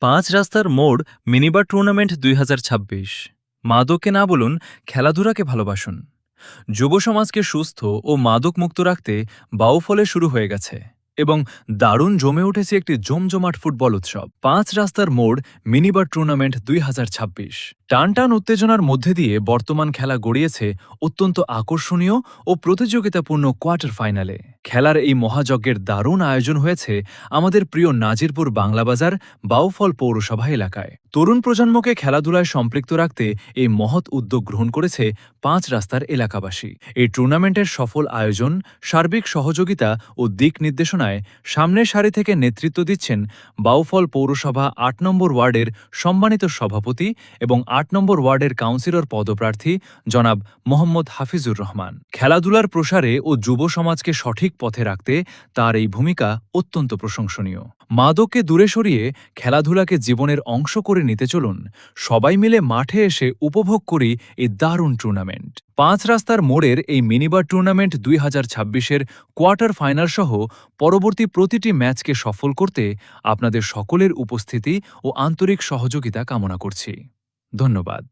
পাঁচ রাস্তার মোড় মিনিবার টুর্নামেন্ট ২০২৬। মাদককে না বলুন, খেলাধুলাকে ভালোবাসুন। যুব সমাজকে সুস্থ ও মাদক মুক্ত রাখতে বাউফলে শুরু হয়ে গেছে এবং দারুণ জমে উঠেছে একটি জমজমাট ফুটবল উৎসব। পাঁচ রাস্তার মোড় মিনিবার টুর্নামেন্ট ২০২৬। টান টান উত্তেজনার মধ্যে দিয়ে বর্তমান খেলা গড়িয়েছে অত্যন্ত আকর্ষণীয় ও প্রতিযোগিতাপূর্ণ কোয়ার্টার ফাইনালে। খেলার এই মহাযজ্ঞের দারুণ আয়োজন হয়েছে আমাদের প্রিয় নাজিরপুর বাংলাবাজার বাউফল পৌরসভা এলাকায়। তরুণ প্রজন্মকে খেলাধুলায় সম্পৃক্ত রাখতে এই মহৎ উদ্যোগ গ্রহণ করেছে পাঁচ রাস্তার এলাকাবাসী। এই টুর্নামেন্টের সফল আয়োজন, সার্বিক সহযোগিতা ও দিক নির্দেশনায় সামনের সারি থেকে নেতৃত্ব দিচ্ছেন বাউফল পৌরসভা ৮ নম্বর ওয়ার্ডের সম্মানিত সভাপতি এবং ৮ নম্বর ওয়ার্ডের কাউন্সিলর পদপ্রার্থী জনাব মোহাম্মদ হাফিজুর রহমান। খেলাধুলার প্রসারে ও যুব সমাজকে সঠিক পথে রাখতে তার এই ভূমিকা অত্যন্ত প্রশংসনীয়। মাদককে দূরে সরিয়ে খেলাধুলাকে জীবনের অংশ করে নিতে চলুন সবাই মিলে মাঠে এসে উপভোগ করি এই দারুণ টুর্নামেন্ট। পাঁচ রাস্তার মোড়ের এই মিনিবার টুর্নামেন্ট ২০২৬-এর কোয়ার্টার ফাইনাল সহ পরবর্তী প্রতিটি ম্যাচকে সফল করতে আপনাদের সকলের উপস্থিতি ও আন্তরিক সহযোগিতা কামনা করছি। ধন্যবাদ।